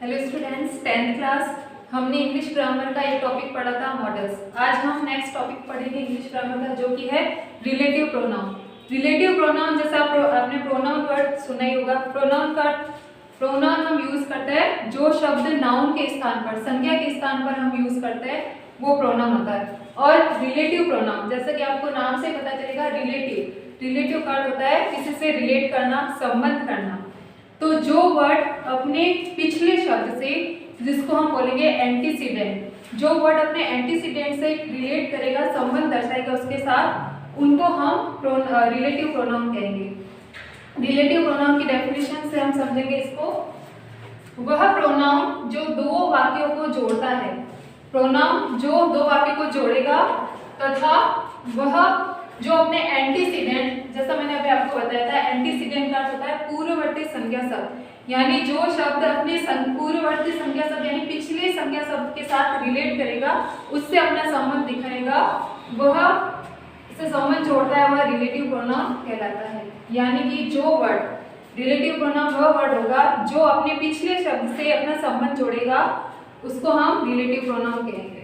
Hello students, 10th class हमने English grammar का एक टॉपिक पढ़ा था मॉडल्स। आज हम नेक्स्ट टॉपिक पढ़ेंगे इंग्लिश ग्रामर का, जो कि है रिलेटिव प्रोनाउन। रिलेटिव प्रोनाउन जैसा आपने प्रोनाउन वर्ड सुना ही होगा। प्रोनाउन हम यूज करते हैं जो शब्द नाउन के स्थान पर, संज्ञा के स्थान पर हम यूज करते हैं, वो प्रोनाउन होता है। और रिलेटिव प्रोनाउन जैसा कि आपको नाम से पता चलेगा, रिलेटिव का अर्थ होता है किसी से रिलेट करना, संबंध करना। तो जो वर्ड अपने पिछले शब्द से, जिसको हम बोलेंगे एंटीसीडेंट, जो वर्ड अपने एंटीसीडेंट से रिलेट करेगा, संबंध दर्शाएगा उसके साथ, उनको हम रिलेटिव प्रोनाउन कहेंगे। रिलेटिव प्रोनाउन की डेफिनेशन से हम समझेंगे इसको। वह प्रोनाउन जो दो वाक्यों को जोड़ता है, प्रोनाउन जो दो वाक्यों को जोड़ेगा, तथा वह जो अपने एंटीसीडेंट, जैसा मैंने अभी आपको बताया था, एंटीसीडेंट का अर्थ होता है पूर्ववर्ती संज्ञा शब्द, यानी जो शब्द अपने पूर्ववर्ती संज्ञा शब्द यानी पिछले संज्ञा शब्द के साथ रिलेट करेगा, उससे अपना संबंध दिखाएगा, वह इससे संबंध जोड़ता है, वह रिलेटिव प्रोनाउन कहलाता है। यानी कि जो वर्ड रिलेटिव प्रोनाउन वह वर्ड होगा जो अपने पिछले शब्द से अपना संबंध जोड़ेगा, उसको हम रिलेटिव प्रोनाउन कहेंगे।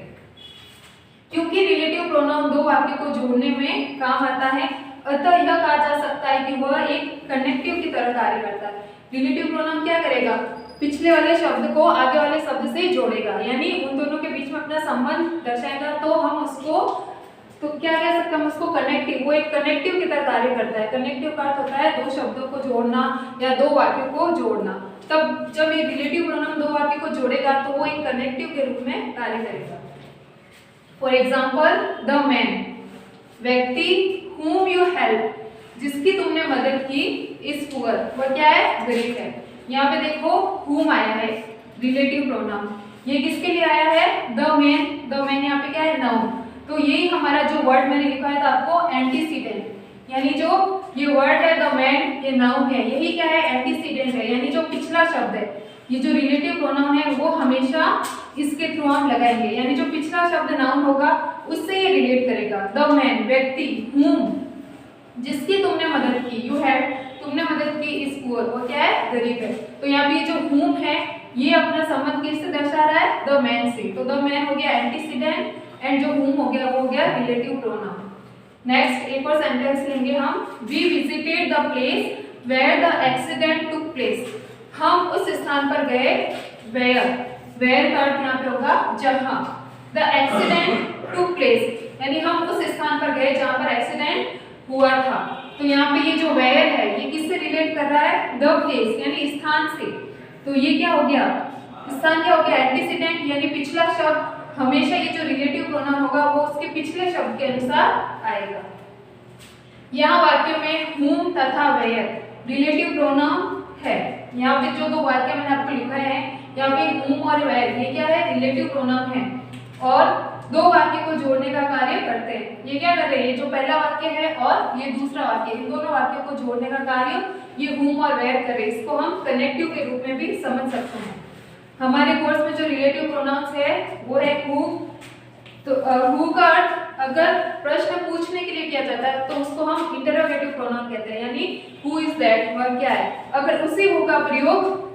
क्योंकि रिलेटिव प्रोनाउन दो वाक्यों को जोड़ने में काम आता है, अतः यह कहा जा सकता है कि वह एक कनेक्टिव की तरह कार्य करता है। रिलेटिव प्रोनाउन क्या करेगा? पिछले वाले शब्द को आगे वाले शब्द से जोड़ेगा, यानी उन दोनों के बीच में अपना संबंध दर्शाएगा। तो हम उसको क्या कह सकते हैं? हम उसको कनेक्टिव, वो एक कनेक्टिव की तरह कार्य करता है। कनेक्टिव का अर्थ होता है दो शब्दों को जोड़ना या दो वाक्यों को जोड़ना। तब जब ये रिलेटिव प्रोनाउन दो वाक्यों को जोड़ेगा तो वो एक कनेक्टिव के रूप में कार्य करेगा। फॉर एग्जाम्पल, द मैन, व्यक्ति whom you help, जिसकी तुमने मदद की, is poor, वह क्या है? गरीब है। यहाँ पे देखो whom आया है, रिलेटिव प्रोनाउन, ये किसके लिए आया है? द मैन यहाँ पे क्या है? नाउन। तो यही हमारा जो वर्ड मैंने लिखा है था आपको, एंटीसीडेंट, यानी जो ये वर्ड है द मैन, ये नाउन है, यही क्या है? एंटीसीडेंट है, यानी जो पिछला शब्द है। ये जो रिलेटिव प्रोनाउन है वो हमेशा इसके थ्रू हम लगाएंगे, यानी जो पिछला शब्द नाउन होगा उससे ये रिलेट करेगा। द मैन, व्यक्ति, whom, जिसकी तुमने मदद की, यू हैड, तुमने मदद की, इस पुअर, वो क्या है? गरीब है। तो यहाँ पे जो whom है ये अपना संबंध किससे दर्शा रहा है? द मैन से। तो द मैन हो गया एंटीसीडेंट एंड जो whom हो गया वो हो गया रिलेटिव प्रोनाउन। नेक्स्ट एक और सेंटेंस लेंगे हम। We visited the place where the accident took place, हम उस स्थान पर गए, वेयर का अर्थ यहाँ पे होगा जहां, द एक्सीडेंट टुक प्लेस, यानी हम उस स्थान पर गए जहां पर एक्सीडेंट हुआ था। तो यहाँ पे ये जो वेयर है ये किससे रिलेट कर रहा है? द प्लेस, यानी स्थान से। तो ये क्या हो गया? स्थान क्या हो गया? एंटीसीडेंट, यानी पिछला शब्द। हमेशा ये जो रिलेटिव प्रोनाउन होगा वो उसके पिछले शब्द के अनुसार आएगा। यहाँ वाक्य में whom तथा where रिलेटिव प्रोनाउन है। यहाँ पे जो दो वाक्य मैंने आपको लिखा है, यहाँ पे whom और where, ये क्या है? रिलेटिव प्रोनाउन है और दो वाक्य को जोड़ने का कार्य करते हैं। ये क्या कर रहे हैं? ये जो पहला वाक्य है और ये दूसरा वाक्य, इन दोनों वाक्यों को जोड़ने का कार्य ये whom और where कर रहे हैं। इसको हम कनेक्टिव के रूप में भी समझ सकते हैं। हमारे कोर्स में जो रिलेटिव प्रोनाउंस है वो है who। तो who का अर्थ अगर प्रश्न पूछने के लिए किया जाता है तो उसको हम इंटरोगेटिव प्रोनाउन कहते हैं, यानी who is that, वह क्या है। अगर उसी who का प्रयोग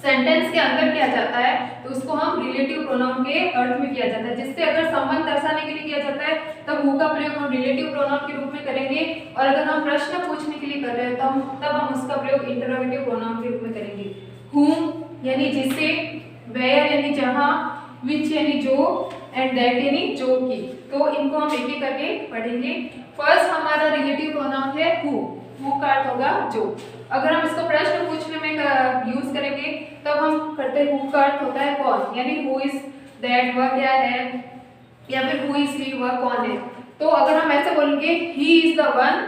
सेंटेंस के अंदर किया जाता है तो उसको हम रिलेटिव प्रोनाउन के अर्थ में किया जाता है। जिससे अगर संबंध दर्शाने के लिए किया जाता है तब who का प्रयोग हम रिलेटिव प्रोनाउन के रूप में करेंगे, और अगर हम प्रश्न पूछने के लिए कर रहे हैं तब हम उसका प्रयोग इंटरोगेटिव प्रोनाउन के रूप में करेंगे। whom यानी जिसे, where यानी जहां, which यानी जो, एंड that यानी जो की। तो इनको हम एक एक करके पढ़ेंगे। फर्स्ट हमारा रिलेटिव प्रोनाउन है who का अर्थ होगा जो। अगर हम इसको प्रश्न पूछने में यूज करेंगे तब हम करते हैं who का अर्थ होता है कौन, यानी who is that, वह क्या है, या फिर who is he, वह कौन है। तो अगर हम ऐसे बोलेंगे he is the one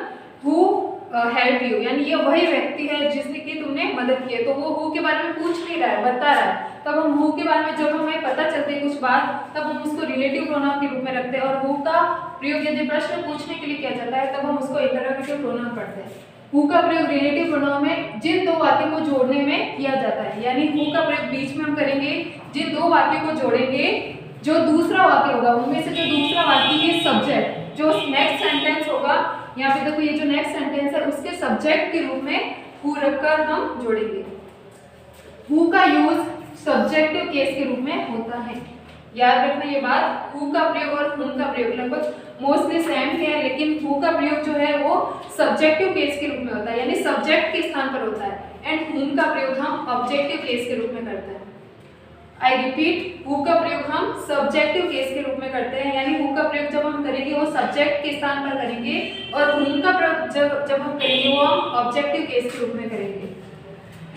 who help you, यानी ये वही व्यक्ति है जिसने की तुमने मदद की है। तो वो who के बारे में पूछ नहीं रहा है, बता रहा है। तब हम who के बारे में जब हमें पता चलती है कुछ बात, तब हम उसको रिलेटिव प्रोनाउन के रूप में रखते हैं। और who का प्रयोग यदि प्रश्न पूछने के लिए किया जाता है तब हम उसको इंटरोगेटिव प्रोनाउन पढ़ते हैं। who का प्रयोग रिलेटिव प्रोनाउन में जिन दो वाक्यों को जोड़ने में किया जाता है, यानी who का प्रयोग बीच में हम करेंगे जिन दो वाक्यों को जोड़ेंगे, जो दूसरा वाक्य होगा उनमें से जो दूसरा वाक्य के सब्जेक्ट, जो नेक्स्ट सेंटेंस होगा, यहाँ पे देखो ये जो नेक्स्ट सेंटेंस है उसके सब्जेक्ट के रूप में who रखकर हम जोड़ेंगे। who का यूज सब्जेक्टिव केस के रूप में होता है। याद रखना ये बात, हु का प्रयोग और हुम का प्रयोग लगभग मोस्टली सेम है, लेकिन हु का प्रयोग जो है वो सब्जेक्टिव केस के रूप में होता है, यानी सब्जेक्ट के स्थान पर होता है, एंड हुम का प्रयोग हम ऑब्जेक्टिव केस के रूप में करते हैं। आई रिपीट, हु का प्रयोग हम सब्जेक्टिव केस के रूप में करते हैं, यानी हु का प्रयोग जब हम करेंगे वो सब्जेक्ट के स्थान पर करेंगे, और हुम का प्रयोग जब हम करेंगे वो हम ऑब्जेक्टिव केस के रूप में करेंगे।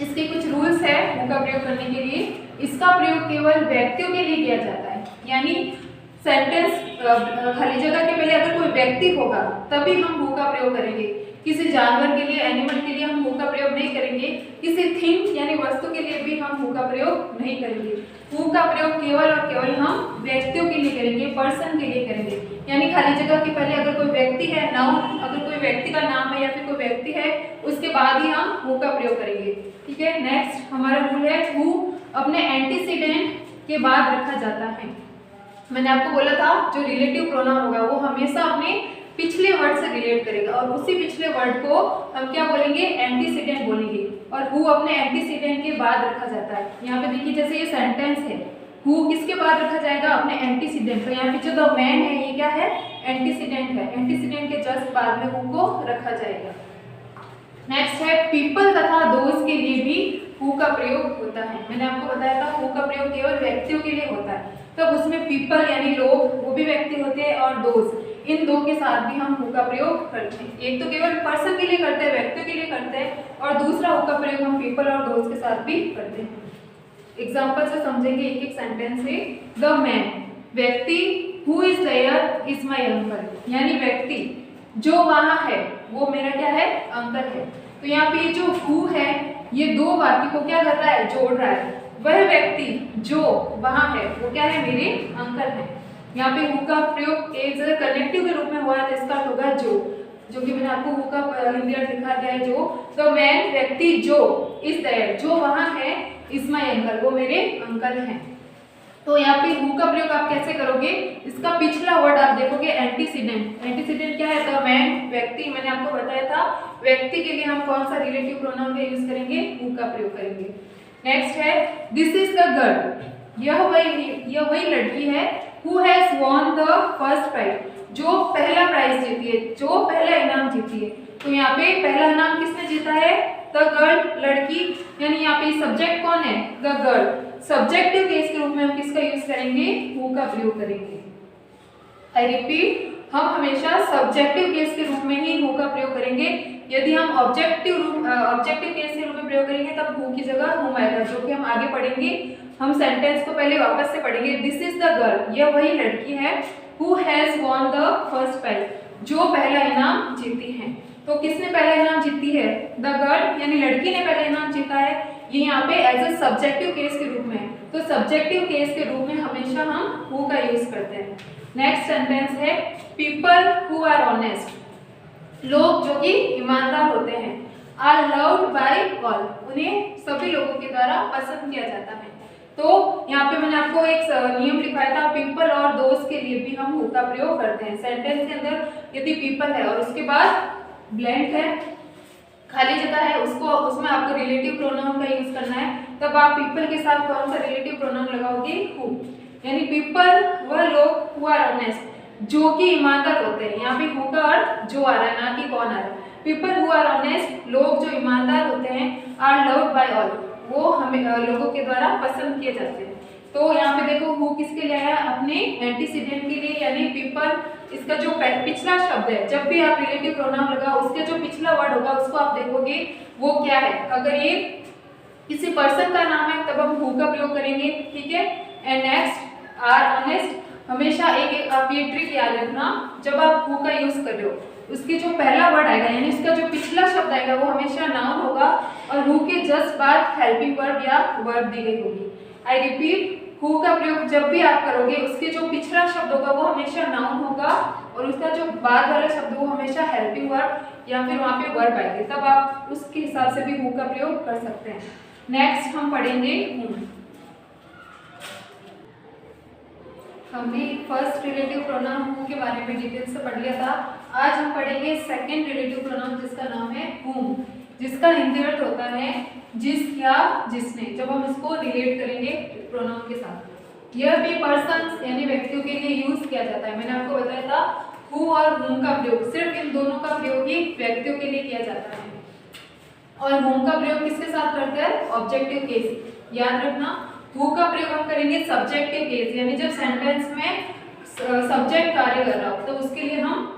इसके कुछ रूल्स है हु का प्रयोग करने के लिए। इसका प्रयोग केवल व्यक्तियों के लिए किया जाता है, यानी सेंटेंस खाली जगह के पहले अगर कोई व्यक्ति होगा तभी हम हु का प्रयोग करेंगे। किसी जानवर के लिए, एनिमल के लिए हम हु का प्रयोग नहीं करेंगे। किसी थिंग यानी वस्तु के लिए भी हम हु का प्रयोग नहीं करेंगे। हु का प्रयोग केवल और केवल हम व्यक्तियों के लिए करेंगे, पर्सन के लिए करेंगे, यानी खाली जगह के पहले अगर कोई व्यक्ति है, नाउन, अगर कोई व्यक्ति का नाम है या फिर कोई व्यक्ति है, उसके बाद ही हम हु का प्रयोग करेंगे। ठीक है, नेक्स्ट हमारा रूल है हु अपने एंटीसीडेंट के बाद रखा जाता है। मैंने आपको बोला था जो रिलेटिव प्रोनाउन होगा वो हमेशा अपने पिछले वर्ड से रिलेट करेगा, और उसी पिछले वर्ड को हम क्या बोलेंगे, एंटीसीडेंट बोलेंगे, और हु अपने एंटीसीडेंट के बाद रखा जाता है। यहाँ पे देखिए जैसे ये सेंटेंस है, हु किसके बाद रखा जाएगा, अपने एंटीसीडेंट। तो यहाँ पे जो द मैन है ये क्या है, एंटीसीडेंट है, एंटीसीडेंट के जस्ट बाद में हु को रखा जाएगा। नेक्स्ट है पीपल तथा दोस्त के लिए भी हु का प्रयोग होता है। मैंने आपको बताया था हु का प्रयोग केवल व्यक्तियों के लिए होता है, तब उसमें पीपल यानी लोग वो भी व्यक्ति होते हैं, और दोस्त, इन दो के साथ भी हम हु का प्रयोग करते हैं। एक तो केवल पर्सन के लिए करते हैं, व्यक्तियों के लिए करते हैं, और दूसरा हु का प्रयोग हम पीपल और दोस्त के साथ भी करते हैं। एग्जाम्पल से समझेंगे एक एक सेंटेंस से। द मैन, व्यक्ति, who is there is my uncle, यानी व्यक्ति जो वहां है वो मेरा क्या है, अंकल है। तो यहाँ पे जो हु है ये दो वाक्य को क्या कर रहा है, जोड़ रहा है। वह व्यक्ति जो वहां है वो क्या है, मेरे अंकल है। यहाँ पे हु का प्रयोग एक जगह कनेक्टिव के रूप में हुआ है, तो इसका होगा जो कि मैंने आपको हु का हिंदी अर्थ दिखा दिया है। जो द मैन, व्यक्ति जो इज देयर, जो वहां है, इज माय अंकल, वो मेरे अंकल हैं। तो यहाँ पे हु का प्रयोग आप कैसे करोगे, इसका पिछला वर्ड आप देखोगे एंटीसीडेंट। एंटीसीडेंट क्या है, द मैन, व्यक्ति। मैंने आपको बताया था व्यक्ति के लिए हम कौन सा रिलेटिव प्रोनाउन का यूज करेंगे, हु का प्रयोग करेंगे। नेक्स्ट है दिस इज द गर्ल, यह वही लड़की है, who has won the first prize, जो पहला प्राइज जीती है, जो पहला इनाम जीती है। तो यहाँ पे पहला इनाम किसने जीता है, द गर्ल, लड़की, यानी यहाँ पे सब्जेक्ट कौन है, द गर्ल। सब्जेक्टिव केस के रूप में हम किसका यूज करेंगे, हु का प्रयोग करेंगे। आई रिपीट, हम हमेशा सब्जेक्टिव केस के रूप में ही हु का प्रयोग करेंगे। यदि हम ऑब्जेक्टिव केस के रूप में प्रयोग करेंगे तब हु की जगह हुम आएगा, जो कि हम आगे पढ़ेंगे। हम सेंटेंस को पहले वापस से पढ़ेंगे। दिस इज द गर्ल, यह वही लड़की है, who has won the first prize, जो पहला इनाम जीती है। तो किसने पहला इनाम जीती है, द गर्ल, यानी लड़की ने पहला इनाम जीता है। ये यहाँ पे एज ए सब्जेक्टिव केस के रूप में, तो सब्जेक्टिव केस के रूप में हमेशा हम हु का यूज करते हैं। नेक्स्ट सेंटेंस है पीपल हु आर ऑनेस्ट, लोग जो कि ईमानदार होते हैं, आर लव्ड बाय ऑल, उन्हें सभी लोगों के द्वारा पसंद किया जाता है। तो यहाँ पे मैंने आपको एक नियम लिखवाया था, पीपल और दोस्त के लिए भी हम हु का प्रयोग करते हैं। सेंटेंस के अंदर यदि पीपल है और उसके बाद ब्लैंक है, खाली जगह है, उसमें आपको रिलेटिव प्रोनाउन का यूज करना है, तब आप पीपल के साथ कौन सा रिलेटिव प्रोनाउन लगाओगे, हु। यानी पीपल वह लोग हु आर ऑनेस्ट, जो कि ईमानदार होते हैं। यहाँ पे हु का अर्थ जो आ रहा है, ना कि कौन आ रहा है। पीपल हु आर ऑनेस्ट, लोग जो ईमानदार होते हैं, आर लव्ड बाय ऑल, वो हमें लोगों के द्वारा पसंद किए जाते हैं। तो यहाँ पे देखो हु किसके लिए आया, अपने एंटीसीडेंट के लिए, यानी पीपल। इसका जो पिछला शब्द है, जब भी आप रिलेटिव प्रोनाउन लगाओ उसके जो पिछला वर्ड होगा उसको आप देखोगे वो क्या है। अगर ये किसी पर्सन का नाम है तब हम हु का प्रयोग करेंगे, ठीक है। एंड नेक्स्ट आर ऑनेस्ट, हमेशा एक आप ये ट्रिक याद रखना, जब आप हु का यूज कर रहे हो उसके जो पहला वर्ड आएगा यानी उसका जो पिछला शब्द आएगा वो हमेशा नाउन होगा, और हु के जस्ट बाद हेल्पिंग वर्ब या वर्ब दी गई होगी। आई रिपीट, हु का प्रयोग जब भी आप करोगे उसके जो पिछला शब्द होगा वो हमेशा नाउन होगा, और उसका जो बाद वाला शब्द वो हमेशा हेल्पिंग वर्ब या फिर वहाँ पे वर्ब आएंगे, तब आप उसके हिसाब से भी हु का प्रयोग कर सकते हैं। नेक्स्ट हम पढ़ेंगे हुम। हमने फर्स्ट रिलेटिव प्रोनाउन हु के बारे में डिटेल से पढ़ लिया था। आज हम पढ़ेंगे सेकंड रिलेटिव प्रोनाउन जिसका नाम है हुम। जिसका हिंदी अर्थ होता है जिस या जिसने, जब हम इसको रिलेट करेंगे प्रोनाउन के साथ। यह भी पर्सन्स यानी व्यक्तियों के लिए यूज किया जाता है। मैंने आपको बताया था हु और whom का प्रयोग सिर्फ इन दोनों का प्रयोग ही व्यक्तियों के लिए किया जाता है। और whom का प्रयोग किसके साथ करते हैं? Objective case. याद रखना, who का प्रयोग हम करेंगे सब्जेक्टिव केस, यानी जब सेंटेंस में सब्जेक्ट कार्य कर रहा हो तो उसके लिए हम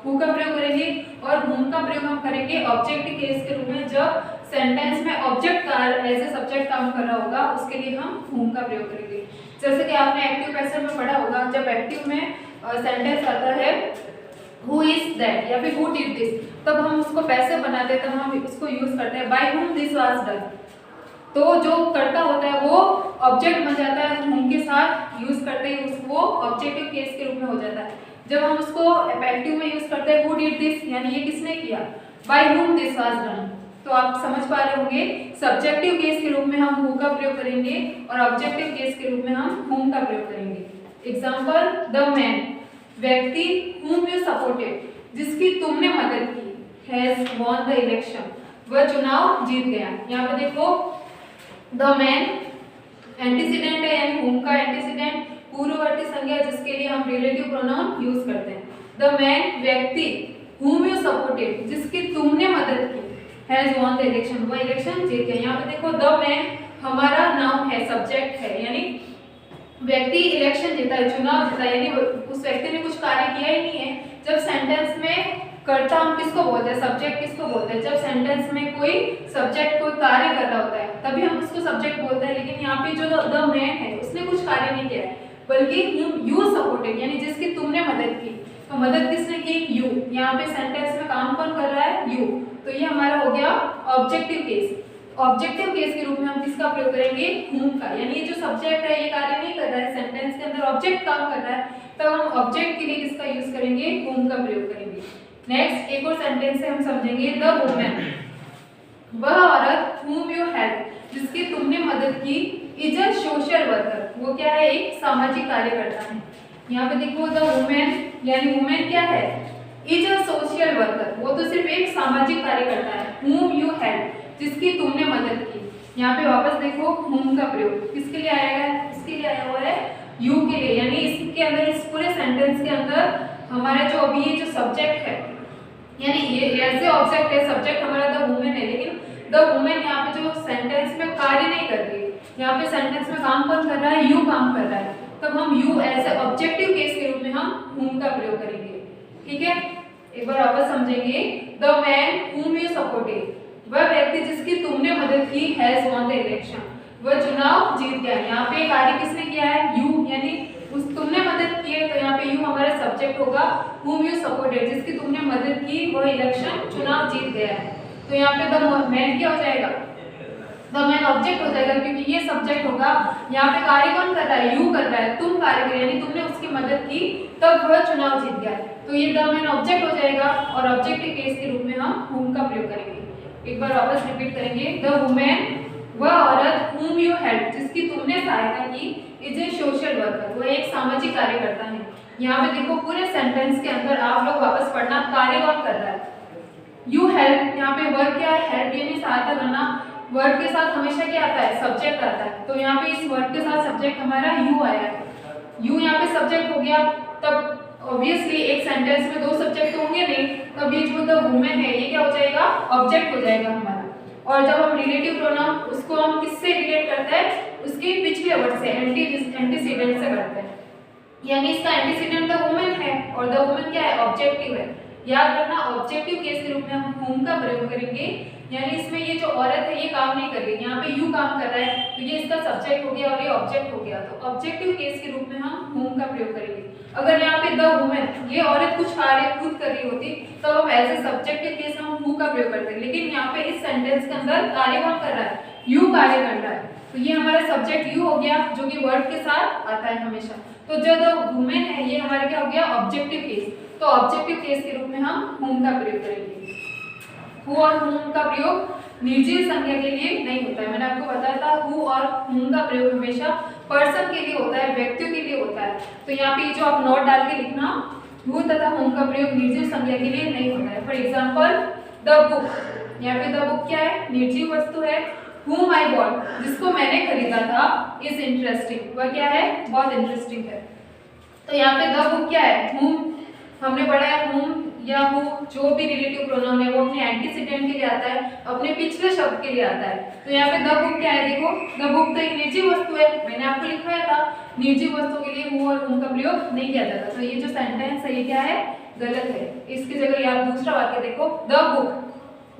who का प्रयोग करेंगे, और whom का प्रयोग हम करेंगे ऑब्जेक्टिव केस के रूप में जब सेंटेंस में ऑब्जेक्ट कार्य एज ए सब्जेक्ट काम कर रहा होगा, उसके लिए हम whom का प्रयोग करेंगे। जैसे कि आपने एक्टिव पैसिव में पढ़ा होगा, जब एक्टिव में सेंटेंस आता है who is that या फिर who did this, तब हम उसको पैसिव बनाते हैं, तब हम उसको यूज करते हैं by whom this was done। तो जो करता होता है वो ऑब्जेक्ट बन जाता है, whom के साथ यूज करते हैं उसको ऑब्जेक्टिव केस के रूप में हो जाता है। जब हम उसको एक्टिव में यूज करते हैं who did this, यानी ये किसने किया, by whom this was done। तो आप समझ पा रहे होंगे सब्जेक्टिव केस के रूप में हम who का प्रयोग करेंगे और ऑब्जेक्टिव केस के रूप में हम whom का प्रयोग करेंगे। एग्जाम्पल, द मैन, व्यक्ति whom you supported, जिसकी तुमने मदद की, has won the election, वह चुनाव जीत गया। यहाँ पे देखो द मैन एंटीसीडेंट है, यानी whom का एंटीसीडेंट पूर्ववर्ती संज्ञा जिसके लिए हम रिलेटिव प्रोनाउन यूज करते हैं। द मैन व्यक्ति whom you supported, जिसकी तुमने मदद की, has won the election, वह इलेक्शन जीत गया। यहाँ पे देखो द मैन हमारा नाउन है, सब्जेक्ट है, यानी व्यक्ति इलेक्शन जीता है, चुनाव जीता है, यानी उस व्यक्ति ने कुछ कार्य किया ही नहीं है। जब सेंटेंस में कर्ता हम किसको बोलते हैं, सब्जेक्ट किसको बोलते हैं, जब सेंटेंस में कोई सब्जेक्ट कोई कार्य कर रहा होता है तभी हम उसको सब्जेक्ट बोलते हैं। लेकिन यहाँ पे जो द मैन है उसने कुछ कार्य नहीं किया है, बल्कि यू सपोर्टेड, यानी जिसकी तुमने मदद की। तो मदद किसने की, यू। यहाँ पे सेंटेंस में काम कौन कर रहा है, यू। तो ये हमारा हो गया ऑब्जेक्टिव केस। ऑब्जेक्टिव केस के रूप में हम किसका प्रयोग करेंगे, whom का, यानी जो सब्जेक्ट है ये कार्य नहीं कर रहा है, सेंटेंस के अंदर ऑब्जेक्ट काम कर रहा है, तब हम ऑब्जेक्ट के लिए किसका यूज करेंगे, whom का प्रयोग करेंगे। नेक्स्ट एक और सेंटेंस से हम समझेंगे, द वुमन, वह औरत whom you help, जिसकी तुमने मदद की, इज अ सोशल वर्कर, वो क्या है, एक सामाजिक कार्यकर्ता है। यहाँ पे देखो द वुमेन, यानी वुमेन क्या है, इज अ सोशल वर्कर, वो तो सिर्फ एक सामाजिक कार्यकर्ता है। whom you help, जिसकी तुमने मदद की। यहाँ पे वापस देखो whom का प्रयोग किसके लिए आया है, इसके लिए आया हुआ है you के लिए, यानी इसके अंदर इस पूरे सेंटेंस के अंदर हमारा जो अभी ये जो सब्जेक्ट है, यानी ये ऐसे ऑब्जेक्ट है, सब्जेक्ट हमारा द वुमेन है, लेकिन द वुमेन यहाँ पे जो सेंटेंस में कार्य नहीं कर रही है, यहाँ पे सेंटेंस में काम कौन कर रहा है, यू काम कर रहा है, तब हम you as a objective case के रूप में हम whom का प्रयोग करेंगे। ठीक है, एक बार वापस समझेंगे, the man whom you supported, वह व्यक्ति जिसकी तुमने मदद की, has won the election, वह चुनाव जीत गया। यहाँ पे कार्य किसने किया है, यू, यानी उस तुमने मदद की है, तो यहाँ पे यू हमारा सब्जेक्ट होगा, whom you supported, जिसकी तुमने मदद की, वह इलेक्शन चुनाव जीत गया है। तो यहाँ पे द मैन क्या हो जाएगा, द मैन ऑब्जेक्ट हो जाएगा, क्योंकि ये सब्जेक्ट होगा। यहाँ पे कार्य कौन कर रहा है, यू कर रहा है, तुम कार्य कर, यानी तुमने उसकी मदद की तब वह चुनाव जीत गया। तो ये द मैन ऑब्जेक्ट हो जाएगा और ऑब्जेक्टिव केस के रूप में हम whom का प्रयोग करेंगे। एक बार वापस रिपीट करेंगे, द वुमेन, वह औरत whom you help, जिसकी तुमने सहायता की, इज ए सोशल वर्कर, वह एक सामाजिक कार्यकर्ता है। यहाँ पे देखो पूरे सेंटेंस के अंदर आप लोग वापस पढ़ना, कार्य कौन कर रहा है, यू हेल्प। यहाँ पे वर्ब क्या है, हेल्प, यानी सहायता करना। वर्ब के साथ हमेशा क्या आता है, सब्जेक्ट आता है, तो यहाँ पे इस वर्ब के साथ सब्जेक्ट हमारा यू आया है, यू यहाँ पे सब्जेक्ट हो गया। तब ऑब्वियसली एक सेंटेंस में दो सब्जेक्ट तो होंगे नहीं, तब ये जो द वुमेन है ये क्या हो जाएगा, ऑब्जेक्ट हो जाएगा हमारा। और जब हम रिलेटिव प्रोनाउन उसको हम किससे रिलेट करते हैं, उसके पिछले वर्ड से, एंटीसीडेंट से करते हैं, यानी इसका एंटीसीडेंट द वुमेन है और द वुमेन क्या है, ऑब्जेक्टिव है। याद रखना, ऑब्जेक्टिव केस के रूप में हम whom का प्रयोग करेंगे, यानी इसमें ये जो औरत है ये काम नहीं कर रही, यहाँ पे यू काम कर रहा है, तो ये इसका सब्जेक्ट हो गया और ये ऑब्जेक्ट हो गया। तो ऑब्जेक्टिव केस के रूप में हम whom का प्रयोग करेंगे। अगर यहाँ पे द वुमेन, ये औरत कुछ कार्य खुद कर रही होती, तब हम एज ए सब्जेक्टिव केस हम who का प्रयोग करते हैं, लेकिन यहाँ पे इस सेंटेंस के अंदर कार्य कौन कर रहा है, यू कार्य कर रहा है, तो ये हमारा सब्जेक्ट यू हो गया, जो कि वर्ब के साथ आता है हमेशा। तो जो द वुमेन है ये हमारा क्या हो गया, ऑब्जेक्टिव केस। तो ऑब्जेक्टिव केस के रूप में हम whom का प्रयोग करेंगे। who और whom का प्रयोग निर्जीव संज्ञा के लिए नहीं होता है। मैंने आपको बताया था who और whom का प्रयोग हमेशा पर्सन के लिए होता है, व्यक्तियों के लिए होता है। तो यहाँ पे जो आप नोट डाल के लिखना, who तथा whom का प्रयोग निर्जीव संज्ञा के लिए नहीं होता है। फॉर एग्जाम्पल द बुक, यहाँ पे द बुक क्या है, निर्जीव वस्तु है। whom I bought, जिसको मैंने खरीदा था, is interesting, वह क्या है, बहुत इंटरेस्टिंग है। तो यहाँ पे द बुक क्या है, whom हमने पढ़ा है, whom या who जो भी रिलेटिव प्रोनाउन है वो अपने एंटीसीडेंट के लिए आता है, अपने पिछले शब्द के लिए आता है। तो यहाँ पे द बुक क्या है, देखो द बुक तो एक निर्जीव वस्तु है, मैंने आपको लिखवाया था निर्जीव वस्तु के लिए who और whom का प्रयोग नहीं किया जाता। तो ये जो सेंटेंस है ये क्या है, गलत है। इसकी जगह आप दूसरा वाक्य देखो, द बुक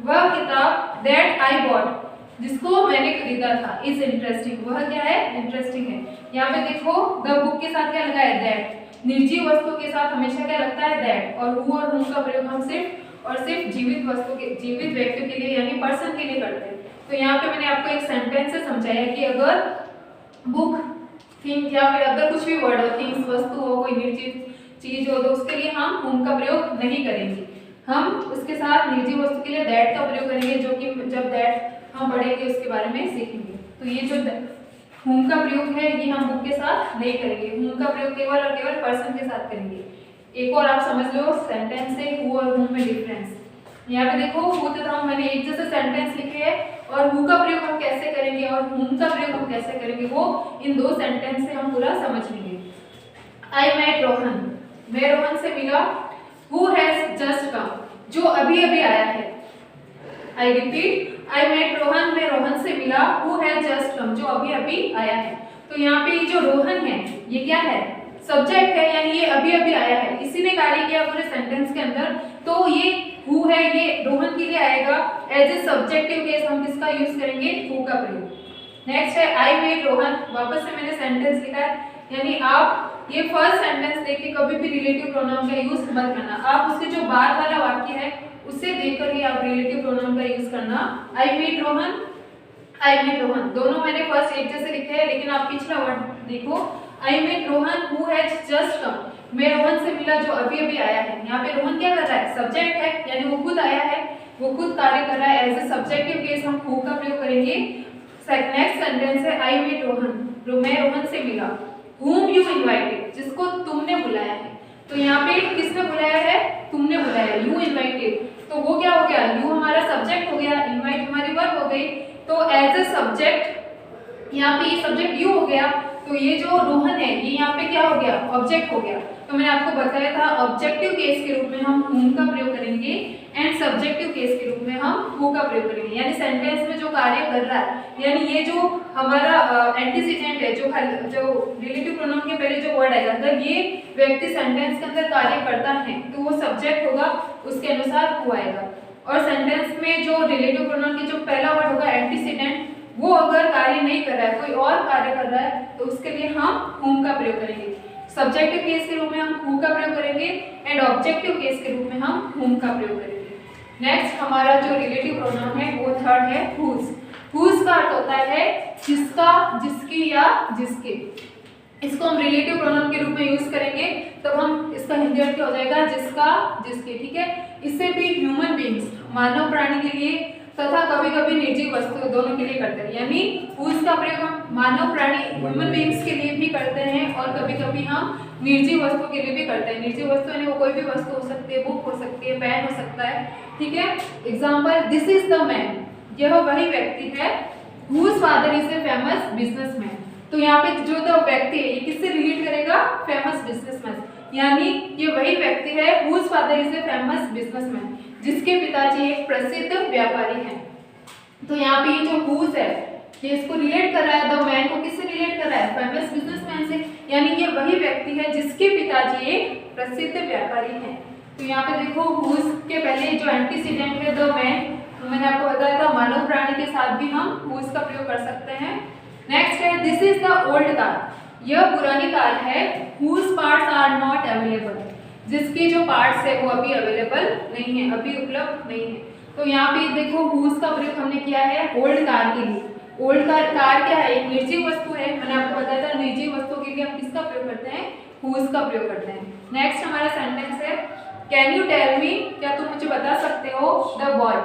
वह किताब दैट आई बॉट जिसको मैंने खरीदा था, इज इंटरेस्टिंग, वह क्या है, इंटरेस्टिंग है। यहाँ पे देखो द बुक के साथ क्या लगा है, दैट। निर्जीव वस्तु के साथ हमेशा क्या लगता है, दैट। और हु और whom का प्रयोग हम सिर्फ और सिर्फ जीवित वस्तु के, जीवित व्यक्ति के लिए यानी पर्सन के लिए करते हैं। तो यहाँ पे मैंने आपको एक सेंटेंस से समझाया कि अगर बुक, थिंग या फिर अगर कुछ भी वर्ड हो, थिंग्स वस्तु हो, कोई निर्जीव चीज हो, तो उसके लिए हम whom का प्रयोग नहीं करेंगे, हम उसके साथ निर्जीव वस्तु के लिए दैट का प्रयोग करेंगे, जो कि जब दैट हम पढ़ेंगे उसके बारे में सीखेंगे। तो ये जो whom का प्रयोग है ये हम बुक के साथ नहीं करेंगे, whom का प्रयोग केवल और केवल पर्सन के साथ करेंगे। एक और आप समझ लो सेंटेंस से who और whom में डिफरेंस। यहाँ पे देखो who तथा whom मैंने एक जैसे सेंटेंस लिखे हैं, और who का प्रयोग हम कैसे करेंगे और whom का प्रयोग हम कैसे करेंगे वो इन दो सेंटेंस से हम पूरा समझ लेंगे। I met रोहन, मैं रोहन से मिला। Who has just come, जो अभी अभी आया है। I repeat, I met Rohan, मैं रोहन से मिला। Who has just come, जो अभी अभी आया है। तो यहाँ पे जो रोहन है ये क्या है, सब्जेक्ट है, यानी ये अभी अभी आया है, इसी ने कार्य किया पूरे सेंटेंस के अंदर। तो ये who है ये रोहन के लिए आएगा। एज ए सब्जेक्टिव केस हम किसका यूज करेंगे, who का प्रयोग। नेक्स्ट है I met रोहन, वापस से मैंने सेंटेंस लिखा है, यानी आप ये फर्स्ट सेंटेंस देख के कभी भी रिलेटिव प्रोनाउन का यूज मत करना, आप उसके जो बाद वाला वाक्य है उससे देखकर ही आप रिलेटिव प्रोनाउन का यूज करना। I met Rohan, I met Rohan, दोनों मैंने फर्स्ट एक जैसे लिखे हैं, लेकिन आप पिछला वर्ड देखो, I met Rohan who has just come, मैं रोहन से मिला जो अभी अभी आया है। यहाँ पे रोहन क्या कर रहा है, सब्जेक्ट है, यानी वो खुद आया है, वो खुद कार्य कर रहा है। एज ए सब्जेक्टिव केस हम who का प्रयोग करेंगे। नेक्स्ट सेंटेंस है I met रोहन, मैं रोहन से मिला। whom you invited, जिसको तुमने बुलाया है। तो यहाँ पे किसने बुलाया है, तुमने बुलाया, you invited, तो वो क्या हो गया, you हमारा सब्जेक्ट हो गया, invite हमारी वर्ब हो गई। तो एज ए सब्जेक्ट यहाँ पे ये सब्जेक्ट you हो गया, तो ये जो रोहन है ये यहाँ पे क्या हो गया, ऑब्जेक्ट हो गया। तो मैंने आपको बताया था ऑब्जेक्टिव केस के रूप में हम whom का प्रयोग करेंगे एंड सब्जेक्टिव केस के रूप में हम who का प्रयोग करेंगे। यानी सेंटेंस में जो कार्य कर रहा है, यानी ये जो हमारा एंटीसीडेंट है, जो रिलेटिव प्रोनाउन के पहले जो वर्ड आएगा, अगर ये व्यक्ति सेंटेंस के अंदर कार्य करता है तो वो सब्जेक्ट होगा, उसके अनुसार who आएगा। और सेंटेंस में जो रिलेटिव प्रोनाउन की जो पहला वर्ड होगा एंटीसीडेंट, वो अगर कार्य नहीं कर रहा है, कोई और कार्य कर रहा है, तो उसके लिए हम whom का प्रयोग करेंगे। सब्जेक्टिव केस के रूप में हम who का प्रयोग करेंगे एंड ऑब्जेक्टिव केस के रूप में हम whom का प्रयोग करेंगे। नेक्स्ट हमारा जो रिलेटिव प्रोनाउन है वो थर्ड है whose। whose का अर्थ होता है जिसका, जिसकी या जिसके। इसको हम रिलेटिव प्रोनाउन के रूप में यूज करेंगे, तब हम इसका हिंदी अर्थ क्या हो जाएगा, जिसका, जिसके। ठीक है, इससे भी ह्यूमन बींग्स, मानव प्राणी के लिए तथा कभी कभी निर्जीव वस्तु दोनों के लिए करते हैं। यानी whose का प्रयोग हम मानव प्राणी ह्यूमन बींग्स के लिए भी करते हैं और कभी कभी हम निर्जीव वस्तु के लिए भी करते हैं। निर्जीव वस्तु यानी वो कोई भी वस्तु हो सकती है, बुक हो सकती है, पेन हो सकता है। ठीक है, example, this is the man, यह वही व्यक्ति है, whose father is a famous businessman। तो यहाँ पे जो द व्यक्ति है ये किससे रिलेट करेगा, फेमस बिजनेसमैन, यानी ये वही व्यक्ति है whose father is a famous businessman, जिसके पिताजी एक प्रसिद्ध व्यापारी हैं। तो यहाँ पे ये जो whose है ये इसको रिलेट कर रहा है, द मैन को किससे रिलेट कर रहा है, फेमस बिजनेसमैन से, यानी ये वही व्यक्ति है जिसके पिताजी एक प्रसिद्ध व्यापारी हैं। तो यहाँ पे देखो whose के पहले जो एंटीसीडेंट है द मैन, तो मैंने आपको बताया था मानव प्राणी के साथ भी हम whose का प्रयोग कर सकते हैं। नेक्स्ट है this is the old car, यह पुरानी कार है, whose parts are not available, जिसके जो पार्ट्स है वो अभी अवेलेबल नहीं है, अभी उपलब्ध नहीं है। तो यहाँ पे देखो whose का प्रयोग हमने किया है ओल्ड कार के लिए। ओल्ड कार क्या है, एक निर्जीव वस्तु है, मैंने आपको बताया था निर्जीव वस्तु के लिए हम किसका प्रयोग करते हैं, whose का प्रयोग करते हैं। नेक्स्ट हमारा सेंटेंस है कैन यू टेल मी, क्या तुम मुझे बता सकते हो, द बॉय,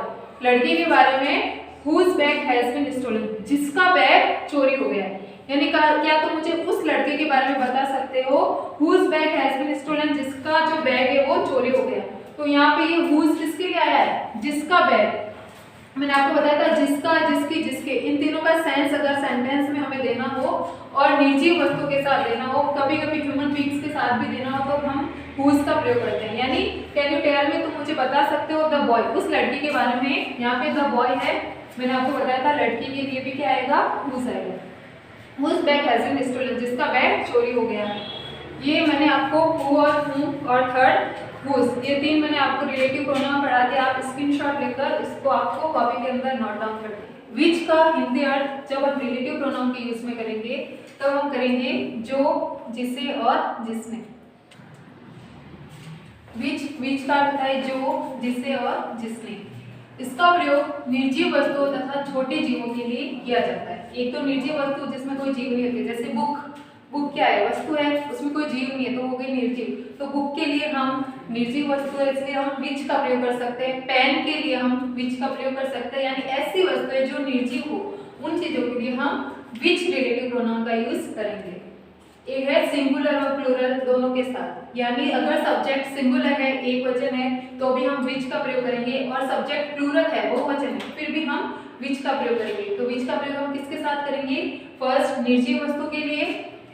लड़के के बारे में, whose bag has been stolen, जिसका बैग चोरी हो गया है। यानी क्या तुम मुझे उस लड़के के बारे में बता सकते हो whose bag has been stolen, जिसका जो बैग है वो चोरी हो गया। तो यहाँ पे ये whose किसके लिए आया है, जिसका बैग। मैंने आपको बताया था जिसका, जिसकी, जिसके, इन तीनों का सेंस अगर सेंटेंस में हमें देना हो और निर्जीव वस्तु के साथ देना हो, कभी कभी ह्यूमन बीइंग्स के साथ भी देना हो, तो हम हुज का प्रयोग करते हैं। यानी कैन यू टेल मी, तुम मुझे बता सकते हो द बॉय, उस लड़की के बारे में। यहाँ पे द बॉय है, मैंने आपको बताया था लड़की के लिए भी क्या आएगा, हुज आएगा। Whose bag has been stolen, जिसका बैग चोरी हो गया। ये मैंने आपको हु और whom और थर्ड हुज, ये तीन मैंने आपको रिलेटिव प्रोनाउन पढ़ा दिया। आप स्क्रीनशॉट लेकर इसको आपको कॉपी के अंदर नोट डाउन कर दें। विच का हिंदी अर्थ जब हम रिलेटिव प्रोनाउन के यूज में करेंगे तब हम करेंगे जो, जिसे और जिसने। विच का अर्थ है जो, जिसे और जिसने। इसका प्रयोग निर्जीव वस्तुओं तथा छोटे जीवों के लिए किया जाता है। एक तो निर्जीव वस्तु जिसमें कोई जीव नहीं होती, जैसे बुक, बुक क्या है, वस्तु है, उसमें कोई जीव नहीं है तो हो गई निर्जीव। तो बुक के लिए हम निर्जीव वस्तु है इसलिए हम विच का प्रयोग कर सकते हैं। पेन के लिए हम विच का प्रयोग कर सकते हैं। यानी ऐसी वस्तुएं जो निर्जीव हो उन चीजों के लिए हम विच रिलेटिव प्रोनाउन का यूज करेंगे। एक है सिंगुलर और प्लूरल दोनों के साथ, यानी अगर सब्जेक्ट सिंगुलर है, एक वचन है, तो भी हम विच का प्रयोग करेंगे, और सब्जेक्ट प्लूरल है, बहुवचन है, फिर भी हम विच का प्रयोग करेंगे। तो विच का प्रयोग हम किसके साथ करेंगे, फर्स्ट निर्जीव वस्तु के लिए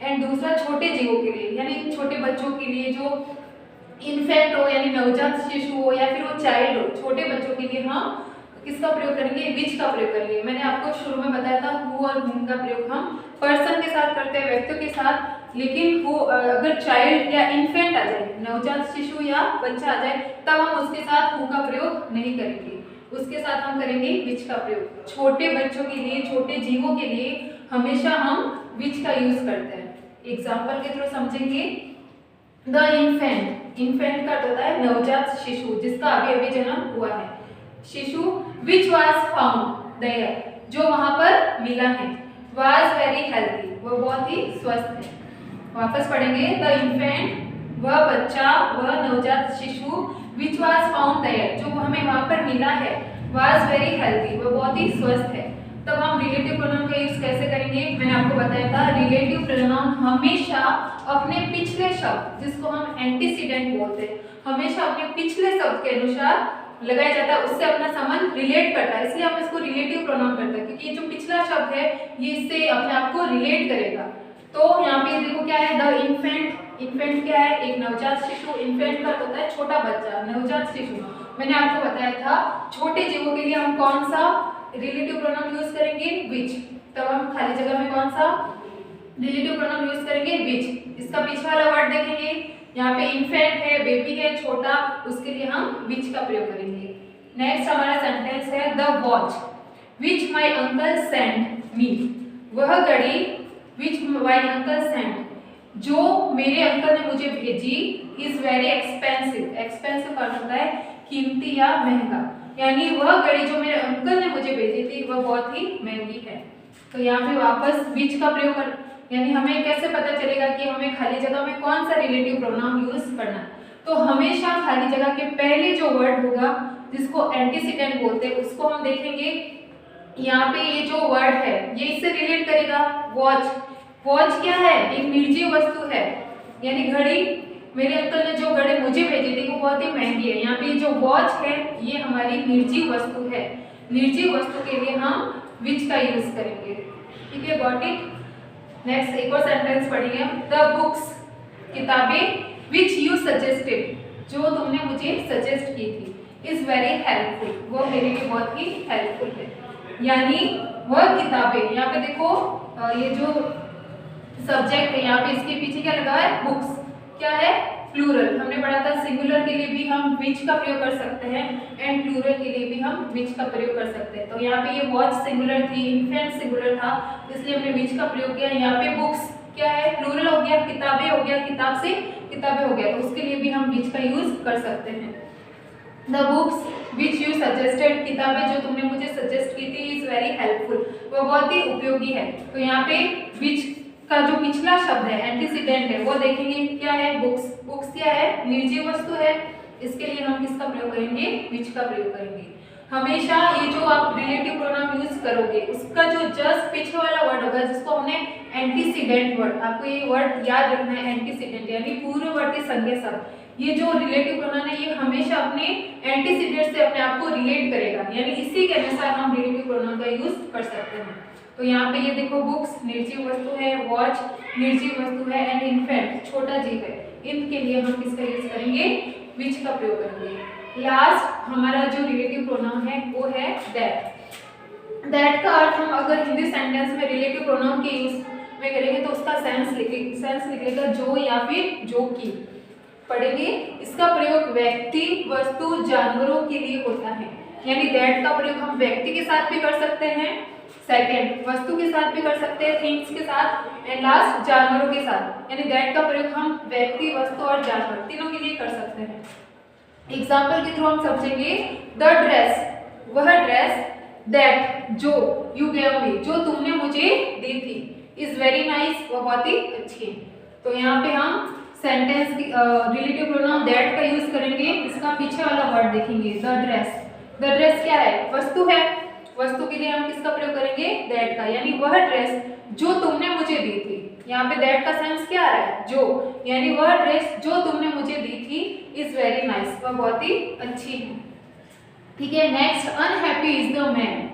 एंड दूसरा छोटे जीवों के लिए, यानी छोटे बच्चों के लिए, जो इन्फेंट हो यानी नवजात शिशु हो या फिर वो चाइल्ड हो, छोटे बच्चों के लिए हम किसका प्रयोग करेंगे, विच का प्रयोग करेंगे। मैंने आपको शुरू में बताया था हु और whom का प्रयोग हम पर्सन के साथ करते हैं, व्यक्तियों के साथ, लेकिन वो अगर चाइल्ड या इन्फेंट आ जाए, नवजात शिशु या बच्चा आ जाए, तब हम उसके साथ हु का प्रयोग नहीं करेंगे, उसके साथ हम करेंगे विच का प्रयोग। छोटे बच्चों के लिए, छोटे जीवों के लिए हमेशा हम विच का यूज करते हैं। एग्जाम्पल के थ्रू समझेंगे। द इन्फेंट, इन्फेंट का होता है नवजात शिशु जिसका अभी अभी जन्म हुआ है। शिशु विच वाज फाउंड देयर, जो वहां पर मिला है। वाज वेरी हेल्थी, वह बहुत ही स्वस्थ है। वापस पढ़ेंगे। द इन्फेंट, वह बच्चा, वह नवजात शिशु, विच वाज फाउंड देयर, जो हमें वहां पर मिला है, वाज वेरी हेल्थी, वह बहुत ही स्वस्थ है। तब हम रिलेटिव प्रोनाउन का यूज कैसे करेंगे, मैंने आपको बताया था रिलेटिव प्रोनाउन हमेशा अपने पिछले शब्द, जिसको हम एंटीसीडेंट बोलते हैं, हमेशा अपने पिछले शब्द के अनुसार लगाया जाता है, उससे अपना संबंध रिलेट करता है, इसलिए हम इसको रिलेटिव प्रोनाउन करते हैं, क्योंकि ये जो पिछला शब्द है ये इससे अपने आप को रिलेट करेगा। तो यहाँ पे देखो क्या है, द इन्फेंट, इन्फेंट क्या है, एक नवजात शिशु। इन्फेंट का होता है छोटा बच्चा, नवजात शिशु। मैंने आपको बताया था छोटे जीवों के लिए हम कौन सा रिलेटिव प्रोनाउन यूज करेंगे, विच। तब हम खाली जगह में कौन सा रिलेटिव प्रोनाउन यूज करेंगे, विच। इसका पीछे वाला वर्ड देखेंगे, यहाँ पे इन्फेंट है, बेबी है, छोटा, उसके लिए हम विच का प्रयोग करेंगे। नेक्स्ट हमारा सेंटेंस है the watch which my uncle send me, वह घड़ी विच माई अंकल सेंड, जो मेरे अंकल ने मुझे भेजी, इज वेरी एक्सपेंसिव। एक्सपेंसिव का होता है कीमती या महंगा, यानी वह घड़ी जो मेरे अंकल ने मुझे भेजी थी वह बहुत ही महंगी है। तो यहाँ पे वापस विच का प्रयोग कर, यानी हमें कैसे पता चलेगा कि हमें खाली जगह में कौन सा रिलेटिव प्रोनाउन यूज करना है। तो हमेशा खाली जगह के पहले जो वर्ड होगा जिसको एंटीसीडेंट बोलते हैं उसको हम देखेंगे। यहाँ पे ये जो वर्ड है ये इससे रिलेट करेगा, वॉच। वॉच क्या है, एक निर्जीव वस्तु है, यानी घड़ी, मेरे अंकल ने जो घड़ी मुझे भेजी थी वो बहुत ही महंगी है। यहाँ पे जो वॉच है ये हमारी निर्जीव वस्तु है, निर्जीव वस्तु के लिए हम विच का यूज करेंगे। ठीक है, गॉट इट। नेक्स्ट एक और सेंटेंस पढ़िए। द बुक्स, किताबें, विच यू सजेस्टेड, जो तुमने मुझे सजेस्ट की थी, इज वेरी हेल्पफुल, वो मेरे लिए बहुत ही हेल्पफुल है। यानी वह किताबें, यहाँ पे देखो ये जो सब्जेक्ट है यहाँ पे इसके पीछे क्या लगा है, बुक्स, क्या है, प्लूरल। हमने पढ़ा था सिंगुलर के लिए भी हम विच का प्रयोग कर सकते हैं एंड प्लूरल के लिए भी हम विच का प्रयोग कर सकते हैं। तो यहाँ पे ये वॉच सिंगुलर थी, इन्फेंट सिंगुलर था, इसलिए हमने विच का प्रयोग किया। यहाँ पे बुक्स क्या है, प्लूरल हो गया, किताबें हो गया, किताब से किताबें हो गया, तो उसके लिए भी हम विच का यूज कर सकते हैं। The books which you suggested, किताबें जो तुमने मुझे सजेस्ट की थी, इज वेरी हेल्पफुल, वो बहुत ही उपयोगी है। तो यहाँ पे विच का जो पिछला शब्द है, एंटीसीडेंट है, वो देखेंगे क्या है, बुक्स। बुक्स क्या है, निर्जीव वस्तु है, इसके लिए हम किसका प्रयोग करेंगे, विच का प्रयोग करेंगे। हमेशा ये जो आप रिलेटिव प्रोनाउन यूज करोगे उसका जो जस्ट पीछे वाला वर्ड होगा जिसको हमने एंटीसीडेंट वर्ड, आपको ये वर्ड याद रखना है, एंटीसीडेंट यानी पूर्ववर्ती संज्ञा शब्द। ये जो रिलेटिव प्रोनाउन है ये हमेशा अपने एंटीसीडेंट से अपने आप को रिलेट करेगा, यानी इसी के अनुसार हम रिलेटिव प्रोनाउन का यूज कर सकते हैं। तो यहाँ पे ये देखो बुक्स निर्जीव वस्तु है, वॉच निर्जीव वस्तु है, एंड इन्फेंट छोटा जीव है, इनके लिए हम किसका यूज करेंगे, विच का प्रयोग करेंगे। लास्ट हमारा जो रिलेटिव प्रोनाउन है वो है दैट। दैट का अर्थ हम अगर हिंदी सेंटेंस में रिलेटिव प्रोनाउन के यूज में करेंगे तो उसका सेंस निकलेगा जो या फिर जो की पढ़ेंगे। इसका प्रयोग व्यक्ति, वस्तु, जानवरों के लिए होता है, यानी दैट का प्रयोग हम व्यक्ति के साथ भी कर सकते हैं, सेकंड वस्तु के साथ भी कर सकते हैं, थिंग्स के साथ, एंड लास्ट जानवरों के साथ, यानी दैट का प्रयोग हम व्यक्ति, वस्तु और जानवर तीनों के लिए कर सकते हैं। एग्जाम्पल के थ्रू हम समझेंगे। द ड्रेस, वह ड्रेस, दैट जो यू गेव मी, जो तुमने मुझे दी थी, इज वेरी नाइस, वह बहुत ही अच्छी है। तो यहाँ पे हम सेंटेंस की रिलेटिव प्रोनाउन दैट का यूज करेंगे। इसका पीछे वाला वर्ड देखेंगे, द ड्रेस। द ड्रेस क्या है, वस्तु है, वस्तु के लिए हम किसका प्रयोग करेंगे, दैट का, यानी वह ड्रेस जो तुमने मुझे दी थी। यहाँ पे दैट का सेंस क्या आ रहा है, जो, यानी वह ड्रेस जो तुमने मुझे दी थी इज वेरी नाइस, वह बहुत ही अच्छी है। ठीक है, next, unhappy is the man,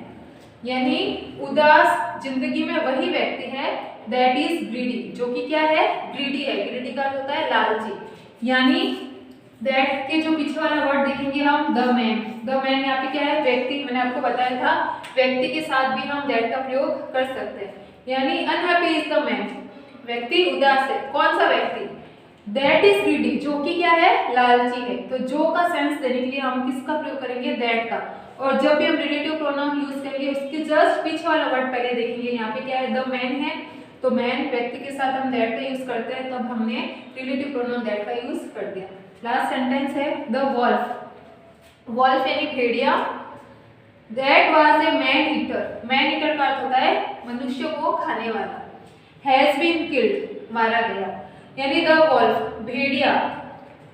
यानी उदास जिंदगी में वही व्यक्ति है, दैट इज ग्रीडी, जो कि क्या है, ग्रीडी है। ग्रीडी का होता है लालची, यानी दैट के जो पीछे वाला वर्ड देखेंगे हम, द मैन। द मैन यहाँ पे क्या है, व्यक्ति, मैंने आपको बताया था व्यक्ति के साथ भी हम दैट का प्रयोग कर सकते हैं, यानी अनहैप्पी इज द मैन, व्यक्ति उदास है। कौन सा व्यक्ति, दैट इज ग्रीडी, जो कि क्या है, लालची है। तो जो का सेंस देने के लिए हम किसका प्रयोग करेंगे, दैट का। और जब भी हम रिलेटिव प्रोनाउन यूज करेंगे उसके जस्ट पीछे वाला वर्ड पहले देखेंगे। यहाँ पे क्या है, द मैन है, तो मैन व्यक्ति के साथ हम दैट का यूज करते हैं, तब हमने रिलेटिव प्रोनाउन दैट का यूज कर दिया। लास्ट सेंटेंस है, द वॉल्फ। वॉल्फ यानी भेड़िया, that was a man eater. Man eater का अर्थ होता है मनुष्य को खाने वाला। हैज बीन किल्ड, मारा गया, यानी द वॉल्फ भेड़िया,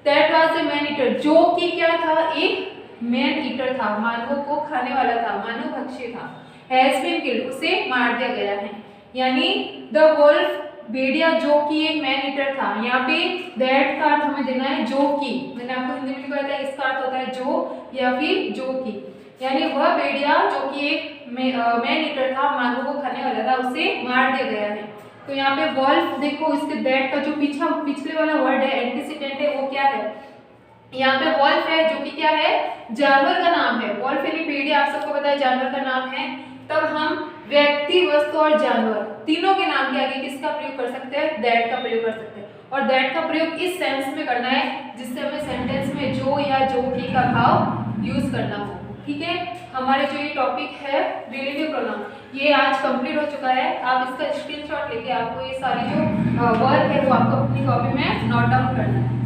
that was a man eater, जो कि क्या था, एक मैन ईटर था, मानवों को खाने वाला था, मानव भक्षी था। हैज बीन किल्ड, उसे मार दिया गया है, यानी द वॉल्फ भेड़िया जो कि एक मैन ईटर था। यहाँ पे दैट का अर्थ हमें देना है जो कि, मैंने आपको हिंदी में बताया था, इसका अर्थ होता है जो या फिर जो कि, यानी वह भेड़िया जो कि एक मैन ईटर था, मानवों को खाने वाला था, उसे मार दिया गया है। तो यहाँ पे वॉल्फ देखो, इसके दैट का जो पिछले वाला वर्ड है, एंटीसीडेंट है, वो क्या है, यहाँ पे वॉल्फ है जो कि क्या है, जानवर का नाम है। वॉल्फ यानी भेड़िया, आप सबको पता है जानवर का नाम है। तब हम व्यक्ति, वस्तु और जानवर तीनों के नाम के आगे किसका प्रयोग कर सकते हैं, दैट का प्रयोग कर सकते हैं। और दैट का प्रयोग इस सेंस में करना है जिससे हमें सेंटेंस में जो या जो की का भाव यूज करना हो। ठीक है, हमारे जो ये टॉपिक है रिलेटिव प्रोनाउन, ये आज कंप्लीट हो चुका है। आप इसका स्क्रीनशॉट लेके आपको ये सारी जो वर्क है वो आपको अपनी कॉपी में नोट डाउन करना है।